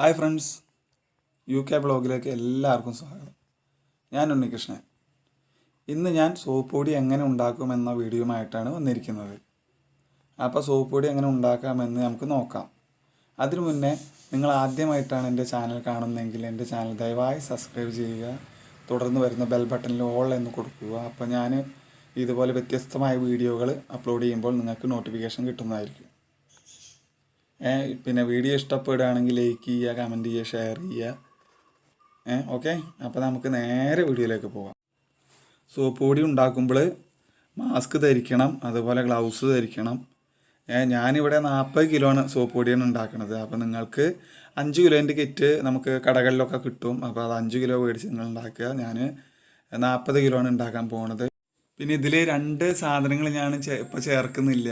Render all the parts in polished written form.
Hi friends, UK വ്ളോഗിലേക്ക് എല്ലാവർക്കും സ്വാഗതം. ഞാൻ ഉണ്ണികൃഷ്ണൻ. ഇന്ന് ഞാൻ സോപ്പ് പൊടി എങ്ങനെ ഉണ്ടാക്കുമെന്ന വീഡിയോയുമായിട്ടാണ് വന്നിരിക്കുന്നത്. അപ്പോൾ സോപ്പ് പൊടി എങ്ങനെ ഉണ്ടാക്കാമെന്ന് നമുക്ക് നോക്കാം. അതിനു മുന്നേ നിങ്ങൾ ആദ്യമായിട്ടാണ് എൻ്റെ ചാനൽ കാണുന്നതെങ്കിൽ എൻ്റെ ചാനൽ ദയവായി സബ്സ്ക്രൈബ് ചെയ്യുക. തുടർന്ന് വരുന്ന ബെൽ ബട്ടണിൽ ഓൾ എന്ന് കൊടുക്കുക. അപ്പോൾ ഞാൻ ഇതുപോലെ വ്യത്യസ്തമായ വീഡിയോകൾ അപ്ലോഡ് ചെയ്യുമ്പോൾ നിങ്ങൾക്ക് നോട്ടിഫിക്കേഷൻ കിട്ടുന്നതായിരിക്കും. പിന്നെ വീഡിയോ ഇഷ്ടപ്പെടുകയാണെങ്കിൽ ലൈക്ക് ചെയ്യുക, കമൻറ്റ് ചെയ്യുക, ഷെയർ ചെയ്യുക. ഓക്കെ, അപ്പോൾ നമുക്ക് നേരെ വീഡിയോയിലേക്ക് പോകാം. സോപ്പ് പൊടി ഉണ്ടാക്കുമ്പോൾ മാസ്ക് ധരിക്കണം, അതുപോലെ ഗ്ലൗസ് ധരിക്കണം. ഞാനിവിടെ 40 കിലോയാണ് സോപ്പ് പൊടിയാണ് ഉണ്ടാക്കുന്നത്. അപ്പോൾ നിങ്ങൾക്ക് 5 കിലോൻ്റെ കിറ്റ് നമുക്ക് കടകളിലൊക്കെ കിട്ടും. അപ്പോൾ അത് 5 കിലോ മേടിച്ച് നിങ്ങൾ ഉണ്ടാക്കുക. ഞാൻ 40 കിലോ ആണ് ഉണ്ടാക്കാൻ പോകുന്നത്. പിന്നെ ഇതിൽ 2 സാധനങ്ങൾ ഞാൻ ഇപ്പോൾ ചേർക്കുന്നില്ല.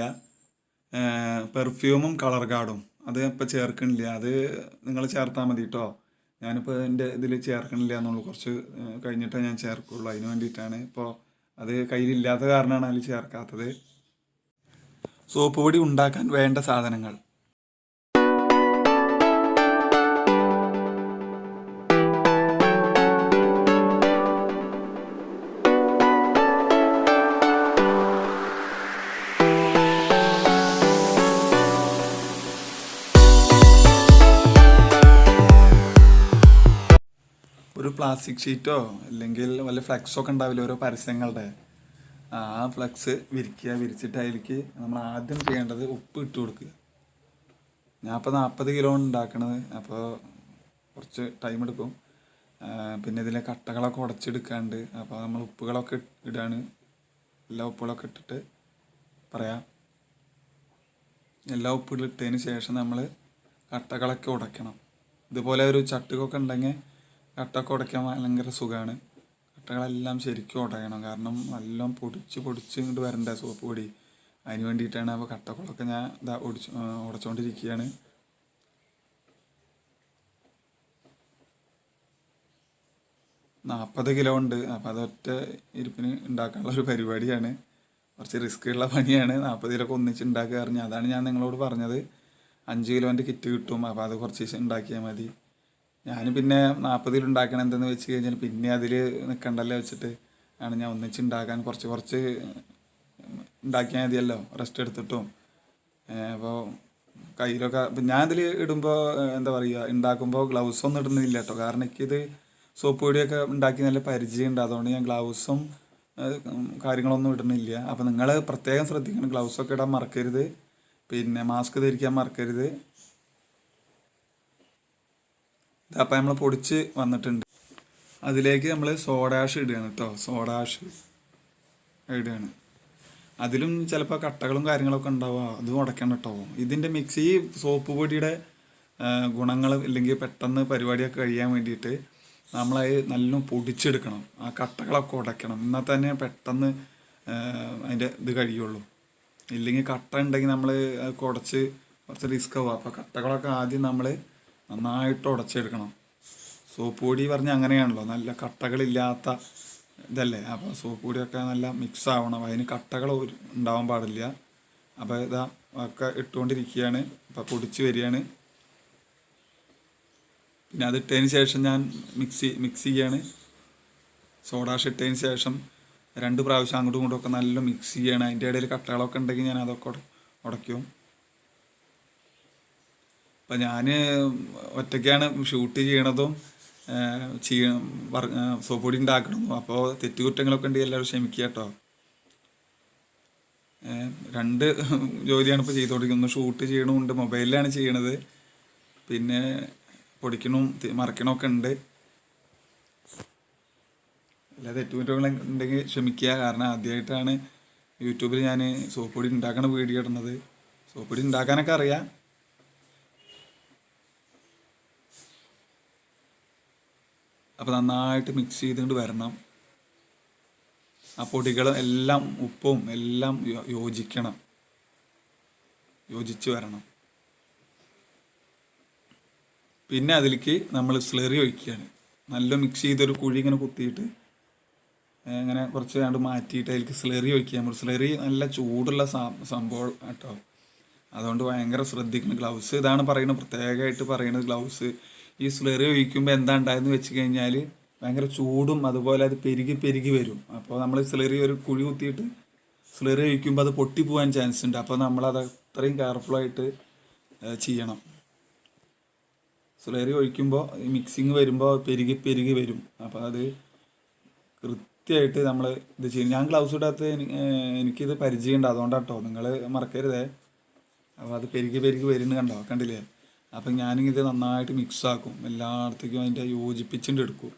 പെർഫ്യൂമും കളർ ഗാർഡും അത് ഇപ്പോൾ ചേർക്കണില്ല. അത് നിങ്ങൾ ചേർത്താൽ മതി കേട്ടോ. ഞാനിപ്പോൾ എൻ്റെ ഇതിൽ ചേർക്കണില്ല എന്നുള്ളൂ, കുറച്ച് കഴിഞ്ഞിട്ടേ ഞാൻ ചേർക്കുള്ളൂ. അതിന് വേണ്ടിയിട്ടാണ്. ഇപ്പോൾ അത് കയ്യിലില്ലാത്ത കാരണമാണ് അതിൽ ചേർക്കാത്തത്. സോപ്പ് പൊടി ഉണ്ടാക്കാൻ വേണ്ട സാധനങ്ങൾ: ഒരു പ്ലാസ്റ്റിക് ഷീറ്റോ അല്ലെങ്കിൽ വല്ല ഫ്ലെക്സൊക്കെ ഉണ്ടാവില്ല ഓരോ പരസ്യങ്ങളുടെ, ആ ഫ്ലെക്സ് വിരിക്കുക. വിരിച്ചിട്ട് അതിലേക്ക് നമ്മൾ ആദ്യം ചെയ്യേണ്ടത് ഉപ്പ് ഇട്ട് കൊടുക്കുക. ഞാൻ ഇപ്പോൾ 40 കിലോ ഉണ്ടാക്കണത്, അപ്പോൾ കുറച്ച് ടൈം എടുക്കും. പിന്നെ ഇതിലെ കട്ടകളൊക്കെ ഉടച്ചെടുക്കാണ്ട്, അപ്പോൾ നമ്മൾ ഉപ്പുകളൊക്കെ ഇടാണ്. എല്ലാ ഉപ്പുകളൊക്കെ ഇട്ടിട്ട് പറയാം. എല്ലാ ഉപ്പിലിട്ടതിന് ശേഷം നമ്മൾ കട്ടകളൊക്കെ ഉടയ്ക്കണം. ഇതുപോലെ ഒരു ചട്ടുകൊക്കെ ഉണ്ടെങ്കിൽ കട്ടൊക്കെ ഉടയ്ക്കാൻ ഭയങ്കര സുഖമാണ്. കട്ടകളെല്ലാം ശരിക്കും ഉടയണം, കാരണം നല്ലോണം പൊടിച്ച് ഇങ്ങോട്ട് വരണ്ടേ സോപ്പ് പൊടി. അതിന് വേണ്ടിയിട്ടാണ്. അപ്പോൾ കട്ടകളൊക്കെ ഞാൻ ഉടച്ചുകൊണ്ടിരിക്കുകയാണ്. നാൽപ്പത് കിലോ ഉണ്ട്. അപ്പോൾ അതൊറ്റ ഇരിപ്പിന് ഉണ്ടാക്കാനുള്ള ഒരു പരിപാടിയാണ്. കുറച്ച് റിസ്ക് ഉള്ള പണിയാണ്. 40 കിലോ ഒന്നിച്ച് ഉണ്ടാക്കുക അറിഞ്ഞാൽ. അതാണ് ഞാൻ നിങ്ങളോട് പറഞ്ഞത് 5 കിലോൻ്റെ കിറ്റ് കിട്ടും. അപ്പോൾ അത് കുറച്ച് ദിവസം ഉണ്ടാക്കിയാൽ മതി. ഞാൻ പിന്നെ 40 ഉണ്ടാക്കണം എന്തെന്ന് വെച്ച് കഴിഞ്ഞാൽ പിന്നെ അതിൽ നിൽക്കണ്ടല്ലോ വെച്ചിട്ട് ആണ് ഞാൻ ഒന്നിച്ച് ഉണ്ടാക്കാൻ കുറച്ച് ഉണ്ടാക്കിയാൽ മതിയല്ലോ, റെസ്റ്റ് എടുത്തിട്ടും. അപ്പോൾ കയ്യിലൊക്കെ ഞാൻ അതിൽ ഇടുമ്പോൾ എന്താ പറയുക, ഉണ്ടാക്കുമ്പോൾ ഗ്ലൗസ് ഒന്നും ഇടുന്നില്ല കേട്ടോ. കാരണം എനിക്കിത് സോപ്പ് പൊടിയൊക്കെ ഉണ്ടാക്കി നല്ല പരിചയമുണ്ട്. അതുകൊണ്ട് ഞാൻ ഗ്ലൗസും കാര്യങ്ങളൊന്നും ഇടുന്നില്ല. അപ്പോൾ നിങ്ങൾ പ്രത്യേകം ശ്രദ്ധിക്കണം, ഗ്ലൗസൊക്കെ ഇടാൻ മറക്കരുത്. പിന്നെ മാസ്ക് ധരിക്കാൻ മറക്കരുത്. അപ്പോൾ നമ്മൾ പൊടിച്ച് വന്നിട്ടുണ്ട്. അതിലേക്ക് നമ്മൾ സോഡാഷ് ഇടുകയാണ് കേട്ടോ. സോഡാഷ് ഇടുകയാണ്. അതിലും ചിലപ്പോൾ കട്ടകളും കാര്യങ്ങളൊക്കെ ഉണ്ടാവുക, അതും ഉടയ്ക്കണം കേട്ടോ. ഇതിൻ്റെ മിക്സ്, ഈ സോപ്പ് പൊടിയുടെ ഗുണങ്ങൾ ഇല്ലെങ്കിൽ പെട്ടെന്ന് പരിപാടിയൊക്കെ കഴിയാൻ വേണ്ടിയിട്ട് നമ്മളത് നല്ലോണം പൊടിച്ചെടുക്കണം. ആ കട്ടകളൊക്കെ ഉടയ്ക്കണം. എന്നാൽ തന്നെ പെട്ടെന്ന് അതിൻ്റെ ഇത് കഴിയുള്ളൂ. ഇല്ലെങ്കിൽ കട്ട ഉണ്ടെങ്കിൽ നമ്മൾ കുടച്ച് കുറച്ച് റിസ്ക് ആവും. അപ്പോൾ കട്ടകളൊക്കെ ആദ്യം നമ്മൾ നന്നായിട്ട് ഉടച്ചെടുക്കണം. സോപ്പ് പൊടി പറഞ്ഞാൽ അങ്ങനെയാണല്ലോ, നല്ല കട്ടകളില്ലാത്ത ഇതല്ലേ. അപ്പോൾ സോപ്പ് പൊടിയൊക്കെ നല്ല മിക്സ് ആവണം. അതിന് കട്ടകൾ ഉണ്ടാവാൻ പാടില്ല. അപ്പോൾ ഇതാ ഒക്കെ ഇട്ടുകൊണ്ടിരിക്കുകയാണ്. അപ്പോൾ പൊടിച്ച് വരികയാണ്. പിന്നെ അത് ഇട്ടതിന് ശേഷം ഞാൻ മിക്സ് ചെയ്യാണ്. സോഡാഷ് ഇട്ടതിന് ശേഷം 2 പ്രാവശ്യം അങ്ങോട്ടും ഇങ്ങോട്ടും ഒക്കെ നല്ല മിക്സ് ചെയ്യണം. അതിൻ്റെ ഇടയിൽ കട്ടകളൊക്കെ ഉണ്ടെങ്കിൽ ഞാൻ അതൊക്കെ ഉടയ്ക്കും. അപ്പം ഞാൻ ഒറ്റയ്ക്കാണ് ഷൂട്ട് ചെയ്യണതും സോപ്പ് പൊടി ഉണ്ടാക്കണതും. അപ്പോൾ തെറ്റുകുറ്റങ്ങളൊക്കെ ഉണ്ടെങ്കിൽ എല്ലാവരും ക്ഷമിക്കുക കേട്ടോ. 2 ജോലിയാണ് ഇപ്പോൾ ചെയ്തുകൊണ്ടിരിക്കുന്നത്. ഷൂട്ട് ചെയ്യണമുണ്ട്, മൊബൈലിലാണ് ചെയ്യണത്. പിന്നെ പൊടിക്കണവും മറക്കണമൊക്കെ ഉണ്ട്. എല്ലാ തെറ്റുകുറ്റങ്ങളുണ്ടെങ്കിൽ ക്ഷമിക്കുക. കാരണം ആദ്യമായിട്ടാണ് യൂട്യൂബിൽ ഞാൻ സോപ്പ് പൊടി ഉണ്ടാക്കണ വീഡിയോ ഇടുന്നത്. സോപ്പ് പൊടി ഉണ്ടാക്കാനൊക്കെ അറിയാം. അപ്പോൾ നന്നായിട്ട് മിക്സ് ചെയ്തുകൊണ്ട് വരണം. ആ പൊടികളും എല്ലാം ഉപ്പും എല്ലാം യോജിച്ച് വരണം. പിന്നെ അതിലേക്ക് നമ്മൾ സ്ലറി ഒഴിക്കുകയാണ്. നല്ല മിക്സ് ചെയ്തൊരു കുഴി ഇങ്ങനെ കുത്തിയിട്ട് ഇങ്ങനെ കുറച്ച് കണ്ട് മാറ്റിയിട്ട് അതിലേക്ക് സ്ലറി ഒഴിക്കുക. നമ്മൾ സ്ലറി നല്ല ചൂടുള്ള സംഭവം കേട്ടോ. അതുകൊണ്ട് ഭയങ്കര ശ്രദ്ധിക്കണം. ഗ്ലൗസ് ഇതാണ് പറയുന്നത്, പ്രത്യേകമായിട്ട് പറയുന്നത്. ഗ്ലൗസ് ഈ സ്ലറി ഒഴിക്കുമ്പോൾ എന്താ ഉണ്ടായെന്ന് വെച്ച് കഴിഞ്ഞാൽ ഭയങ്കര ചൂടും അതുപോലെ അത് പെരുകി പെരുകി വരും. അപ്പോൾ നമ്മൾ സ്ലറി ഒരു കുഴി കുത്തിയിട്ട് സ്ലറി ഒഴിക്കുമ്പോൾ അത് പൊട്ടിപ്പോവാൻ ചാൻസ് ഉണ്ട്. അപ്പോൾ നമ്മളത് അത്രയും കെയർഫുള്ളായിട്ട് ചെയ്യണം. സ്ലറി ഒഴിക്കുമ്പോൾ മിക്സിങ് വരുമ്പോൾ പെരുകി പെരുകി വരും. അപ്പോൾ അത് കൃത്യമായിട്ട് നമ്മൾ ഇത് ചെയ്യും. ഞാൻ ഗ്ലൗസ് ഇടാത്ത എനിക്കിത് പരിചയമുണ്ട്, അതുകൊണ്ടാണ് കേട്ടോ, നിങ്ങൾ മറക്കരുതേ. അപ്പോൾ അത് പെരുകി പെരുകി വരുന്നത് കണ്ടില്ലേ. അപ്പം ഞാനിത് നന്നായിട്ട് മിക്സാക്കും, എല്ലായിടത്തേക്കും അതിൻ്റെ യോജിപ്പിച്ചിട്ട് എടുക്കും.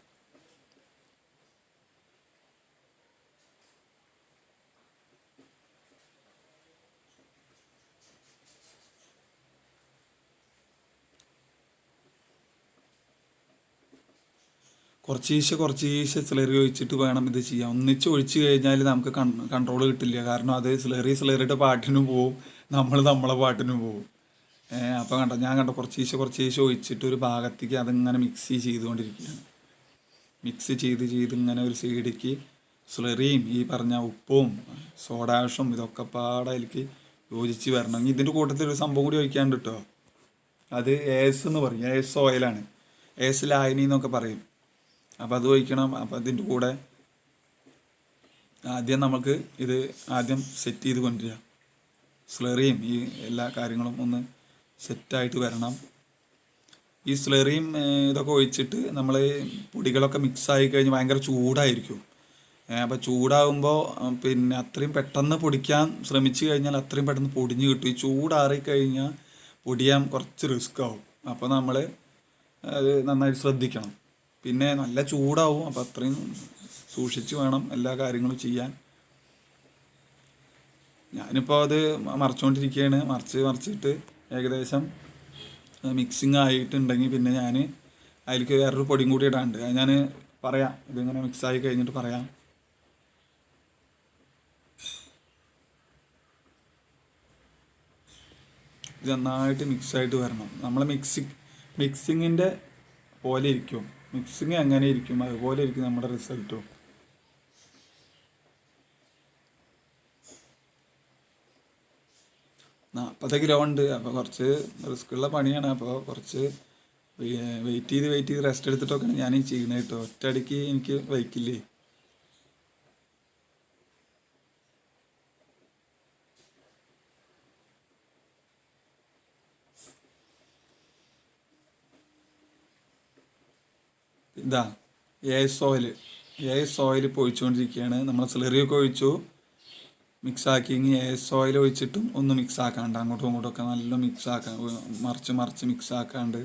കുറച്ചീശെ സ്ലറി ഒഴിച്ചിട്ട് വേണം ഇത് ചെയ്യാൻ. ഒന്നിച്ച് ഒഴിച്ച് കഴിഞ്ഞാൽ നമുക്ക് കൺട്രോൾ കിട്ടില്ല. കാരണം അത് സ്ലറിയുടെ പാട്ടിനും പോവും, നമ്മളെ പാട്ടിനും പോവും. അപ്പോൾ ഞാൻ കുറച്ചീശെ ഒഴിച്ചിട്ട് ഒരു ഭാഗത്തേക്ക് അതിങ്ങനെ മിക്സ് ചെയ്തുകൊണ്ടിരിക്കുകയാണ്. മിക്സ് ചെയ്ത് ഇങ്ങനെ ഒരു സൈഡിലേക്ക് സ്ലറിയും ഈ പറഞ്ഞ ഉപ്പും സോഡാഷും ഇതൊക്കെ പാടെ അതിലേക്ക് യോജിച്ച് വരണം. ഇതിൻ്റെ കൂട്ടത്തിൽ ഒരു സംഭവം കൂടി ഒഴിക്കാണ്ട് കേട്ടോ. അത് ഏസ് എന്ന് പറയും, ഏസ് ഓയിലാണ്, ഏസ് ലായനി എന്നൊക്കെ പറയും. അപ്പോൾ അത് ഒഴിക്കണം. അപ്പോൾ അതിൻ്റെ കൂടെ ആദ്യം നമുക്ക് ഇത് സെറ്റ് ചെയ്ത് കൊണ്ടുവരിക. സ്ലറിയും ഈ എല്ലാ കാര്യങ്ങളും ഒന്ന് സെറ്റായിട്ട് വരണം. ഈ സ്ലറിയും ഇതൊക്കെ ഒഴിച്ചിട്ട് നമ്മൾ പൊടികളൊക്കെ മിക്സായി കഴിഞ്ഞ് ഭയങ്കര ചൂടായിരിക്കും. അപ്പോൾ ചൂടാകുമ്പോൾ പിന്നെ അത്രയും പെട്ടെന്ന് പൊടിക്കാൻ ശ്രമിച്ചു കഴിഞ്ഞാൽ അത്രയും പെട്ടെന്ന് പൊടിഞ്ഞ് കിട്ടും. ഈ ചൂടാറിക്കഴിഞ്ഞാൽ പൊടിയാൻ കുറച്ച് റിസ്ക് ആവും. അപ്പോൾ നമ്മൾ അത് നന്നായിട്ട് ശ്രദ്ധിക്കണം. പിന്നെ നല്ല ചൂടാവും, അപ്പോൾ അത്രയും സൂക്ഷിച്ച് വേണം എല്ലാ കാര്യങ്ങളും ചെയ്യാൻ. ഞാനിപ്പോൾ അത് മറിച്ചുകൊണ്ടിരിക്കുകയാണ്. മറിച്ചിട്ട് ഏകദേശം മിക്സിങ് ആയിട്ടുണ്ടെങ്കിൽ പിന്നെ ഞാൻ അതിലേക്ക് വേറൊരു പൊടിയും കൂടി ഇടാണ്ട്. അത് ഞാൻ പറയാം, ഇതിങ്ങനെ മിക്സായി കഴിഞ്ഞിട്ട് പറയാം. ഇത് നന്നായിട്ട് മിക്സായിട്ട് വരണം. നമ്മൾ മിക്സിങ്ങിൻ്റെ പോലെ ഇരിക്കും, മിക്സിങ് എങ്ങനെ ഇരിക്കും അതുപോലെ ഇരിക്കും നമ്മുടെ റിസൾട്ടും. 40 കിലോ ഉണ്ട്. അപ്പോൾ കുറച്ച് റിസ്ക്കുള്ള പണിയാണ്. അപ്പോൾ കുറച്ച് വെയിറ്റ് ചെയ്ത് റെസ്റ്റ് എടുത്തിട്ടൊക്കെയാണ് ഞാൻ ഈ ചെയ്യുന്നത് കേട്ടോ. ഒറ്റയടിക്ക് എനിക്ക് വയ്ക്കില്ലേ. ഇതാ ഏസ് ഓയിൽ ഇപ്പോൾ ഒഴിച്ചുകൊണ്ടിരിക്കുകയാണ്. നമ്മൾ സ്ലറിയൊക്കെ ഒഴിച്ചു, മിക്സാക്കി. ഇനി ഏസ് ഓയിൽ ഒഴിച്ചിട്ടും ഒന്ന് മിക്സാക്കാണ്ട് അങ്ങോട്ടും ഇങ്ങോട്ടൊക്കെ നല്ല മിക്സാക്കാൻ, മറിച്ച് മിക്സാക്കാണ്ട്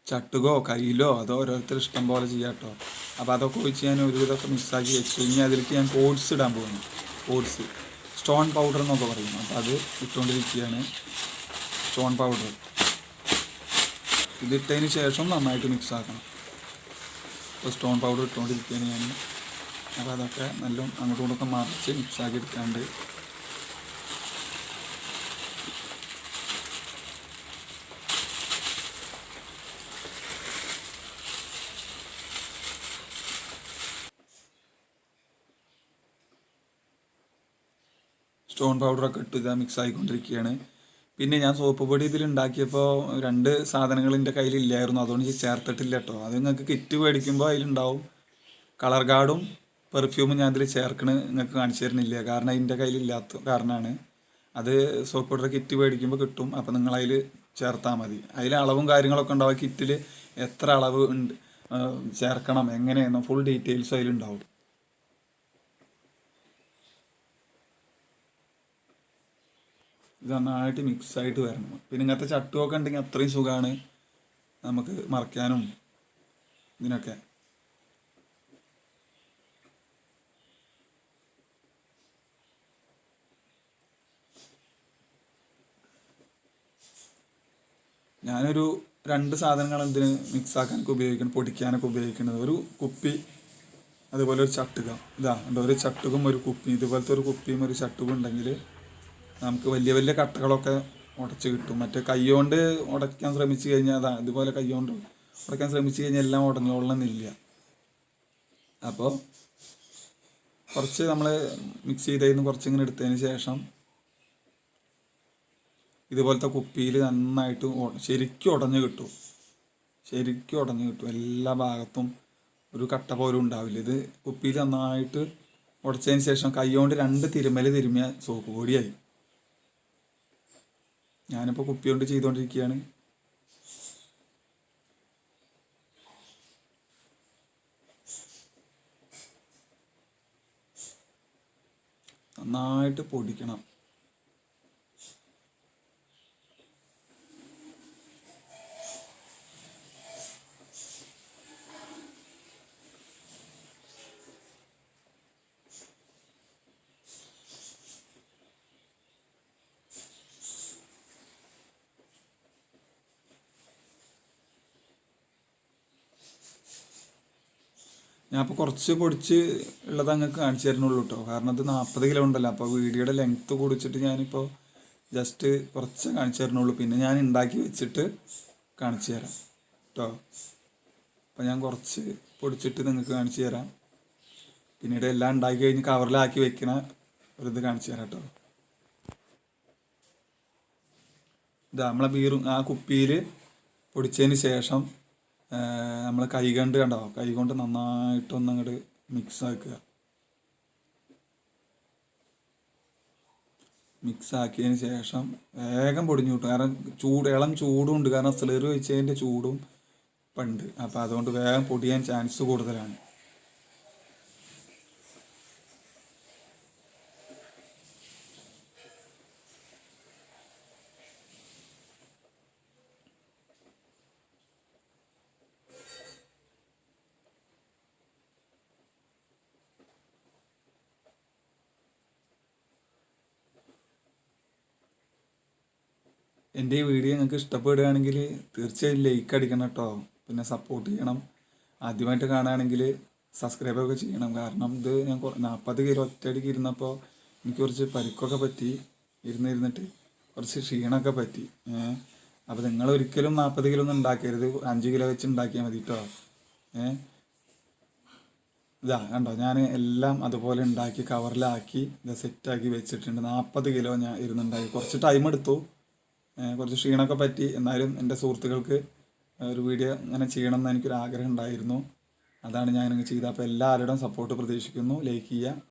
ചട്ടുകോ കയ്യിലോ അതോ ഓരോരുത്തർ ഇഷ്ടം പോലെ ചെയ്യാം കേട്ടോ. അപ്പോൾ അതൊക്കെ ഒഴിച്ച് ഞാൻ ഒരുവിധമൊക്കെ മിക്സാക്കി വെച്ചു. ഇനി അതിലേക്ക് ഞാൻ ഓട്സ് ഇടാൻ പോകുന്നു. ഓട്സ് സ്റ്റോൺ പൗഡർ എന്നൊക്കെ പറയും. അപ്പോൾ അത് ഇട്ടുകൊണ്ടിരിക്കുകയാണ്, സ്റ്റോൺ പൗഡർ. ഇതിട്ടതിന് ശേഷം നന്നായിട്ട് മിക്സാക്കണം. അപ്പോൾ സ്റ്റോൺ പൗഡർ ഇട്ടുകൊണ്ടിരിക്കുകയാണ് ഞാൻ. അപ്പോൾ അതൊക്കെ നല്ല അങ്ങോട്ടും ഇങ്ങോട്ടൊക്കെ മറിച്ച് മിക്സാക്കി എടുക്കാണ്ട് സ്റ്റോൺ പൗഡറൊക്കെ ഇട്ട് ഇതാ മിക്സ് ആയിക്കൊണ്ടിരിക്കുകയാണ്. പിന്നെ ഞാൻ സോപ്പ് പൊടി ഇതിലുണ്ടാക്കിയപ്പോൾ 2 സാധനങ്ങൾ എൻ്റെ കയ്യിലില്ലായിരുന്നു, അതുകൊണ്ട് ചേർത്തിട്ടില്ല കേട്ടോ. അത് നിങ്ങൾക്ക് കിറ്റ് മേടിക്കുമ്പോൾ അതിലുണ്ടാവും. കളർ ഗാർഡും പെർഫ്യൂമും ഞാൻ ഇതിൽ നിങ്ങൾക്ക് കാണിച്ചു തരുന്നില്ല, കാരണം എൻ്റെ കയ്യിലില്ലാത്ത കാരണമാണ്. അത് സോപ്പ് പൗഡർ കിറ്റ് മേടിക്കുമ്പോൾ കിട്ടും. അപ്പോൾ നിങ്ങളതിൽ ചേർത്താൽ മതി. അതിൽ അളവും കാര്യങ്ങളൊക്കെ ഉണ്ടാവും. കിറ്റിൽ എത്ര അളവ് ഉണ്ട് ചേർക്കണം എങ്ങനെയെന്നോ ഫുൾ ഡീറ്റെയിൽസ് അതിലുണ്ടാവും. ഇത് നന്നായിട്ട് മിക്സായിട്ട് വരണം. പിന്നെ ഇങ്ങനത്തെ ചട്ടുമൊക്കെ ഉണ്ടെങ്കിൽ അത്രയും സുഖമാണ് നമുക്ക് മറയ്ക്കാനും ഇതിനൊക്കെ. ഞാനൊരു 2 സാധനങ്ങൾ ഇതിന് മിക്സാക്കാനൊക്കെ ഉപയോഗിക്കണം, പൊടിക്കാനൊക്കെ ഉപയോഗിക്കുന്നത്. ഒരു കുപ്പി, അതുപോലെ ഒരു ചട്ടുക. ഇതാ ഉണ്ടോ, ഒരു ചട്ടുകും ഒരു കുപ്പി. ഇതുപോലത്തെ ഒരു കുപ്പിയും ഒരു ചട്ടുകും ഉണ്ടെങ്കിൽ നമുക്ക് വലിയ വലിയ കട്ടകളൊക്കെ ഉടച്ച് കിട്ടും. മറ്റേ കൈകൊണ്ട് ഉടയ്ക്കാൻ ശ്രമിച്ചു കഴിഞ്ഞാൽ ഇതുപോലെ കൈകൊണ്ട് ഉടയ്ക്കാൻ ശ്രമിച്ചു കഴിഞ്ഞാൽ എല്ലാം ഉടഞ്ഞോളണമെന്നില്ല. അപ്പോൾ കുറച്ച് നമ്മൾ മിക്സ് ചെയ്തതിന് കുറച്ചിങ്ങനെ എടുത്തതിന് ശേഷം ഇതുപോലത്തെ കുപ്പിയിൽ നന്നായിട്ട് ശരിക്കും ഉടഞ്ഞ് കിട്ടും. ശരിക്കും ഉടഞ്ഞു കിട്ടും. എല്ലാ ഭാഗത്തും ഒരു കട്ട പോലും ഉണ്ടാവില്ല. ഇത് കുപ്പിയിൽ നന്നായിട്ട് ഉടച്ചതിന് ശേഷം കൈ കൊണ്ട് 2 തിരുമ്മൽ തിരുമ്മിയ സോപ്പ് പൊടിയായി. ഞാനിപ്പോൾ കുപ്പി കൊണ്ട് ചെയ്തുകൊണ്ടിരിക്കുകയാണ്. നന്നായിട്ട് പൊടിക്കണം. ഞാനിപ്പോൾ കുറച്ച് പൊടിച്ച് ഉള്ളത് അങ്ങ് കാണിച്ചു തരുന്നുള്ളൂ കേട്ടോ. കാരണം ഇത് 40 കിലോ ഉണ്ടല്ലോ. അപ്പോൾ വീഡിയോയുടെ ലെങ്ത്ത് കുടിച്ചിട്ട് ഞാനിപ്പോൾ ജസ്റ്റ് കുറച്ച് കാണിച്ചു തരുന്നുള്ളൂ. പിന്നെ ഞാൻ ഉണ്ടാക്കി വെച്ചിട്ട് കാണിച്ചു തരാം കേട്ടോ. അപ്പോൾ ഞാൻ കുറച്ച് പൊടിച്ചിട്ട് നിങ്ങൾക്ക് കാണിച്ചു തരാം. പിന്നീട് എല്ലാം ഉണ്ടാക്കി കഴിഞ്ഞ് കവറിലാക്കി വെക്കണ ഒരിത് കാണിച്ചു തരാം കേട്ടോ. ഇതാ നമ്മളെ ബീറും ആ കുപ്പിയിൽ പൊടിച്ചതിന് ശേഷം നമ്മൾ കൈ കൊണ്ട് നന്നായിട്ടൊന്ന് അങ്ങോട്ട് മിക്സ് ആക്കുക. മിക്സ് ആക്കിയതിന് ശേഷം വേഗം പൊടിഞ്ഞു കിട്ടും. കാരണം ഇളം ചൂടും ഉണ്ട്. കാരണം സ്ലറി ഒഴിച്ചതിൻ്റെ ചൂടും ഇപ്പം ഉണ്ട്. അപ്പോൾ അതുകൊണ്ട് വേഗം പൊടിയാൻ ചാൻസ് കൂടുതലാണ്. എൻ്റെ ഈ വീഡിയോ നിങ്ങൾക്ക് ഇഷ്ടപ്പെടുകയാണെങ്കിൽ തീർച്ചയായും ലൈക്ക് അടിക്കണം കേട്ടോ. പിന്നെ സപ്പോർട്ട് ചെയ്യണം. ആദ്യമായിട്ട് കാണുകയാണെങ്കിൽ സബ്സ്ക്രൈബൊക്കെ ചെയ്യണം. കാരണം ഇത് ഞാൻ 40 കിലോ ഒറ്റയടിക്ക് ഇരുന്നപ്പോൾ എനിക്ക് കുറച്ച് പരിക്കൊക്കെ പറ്റി. ഇരുന്നിട്ട് കുറച്ച് ക്ഷീണമൊക്കെ പറ്റി. അപ്പോൾ നിങ്ങൾ ഒരിക്കലും 40 കിലോ ഒന്നും ഉണ്ടാക്കരുത്. 5 കിലോ വെച്ച് ഉണ്ടാക്കിയാൽ മതി കേട്ടോ. ഇതാ കണ്ടോ, ഞാൻ എല്ലാം അതുപോലെ ഉണ്ടാക്കി കവറിലാക്കി ഇത് സെറ്റാക്കി വെച്ചിട്ടുണ്ട്. 40 കിലോ ഞാൻ ഇരുന്നുണ്ടാക്കി. കുറച്ച് ടൈം എടുത്തു, കുറച്ച് ക്ഷീണമൊക്കെ പറ്റി. എന്നാലും എൻ്റെ സുഹൃത്തുക്കൾക്ക് ഒരു വീഡിയോ അങ്ങനെ ചെയ്യണം എന്ന് എനിക്കൊരു ആഗ്രഹം ഉണ്ടായിരുന്നു. അതാണ് ഞാൻ ചെയ്തത്. അപ്പോൾ എല്ലാവരുടെയും സപ്പോർട്ട് പ്രതീക്ഷിക്കുന്നു. ലൈക്ക് ചെയ്യുക.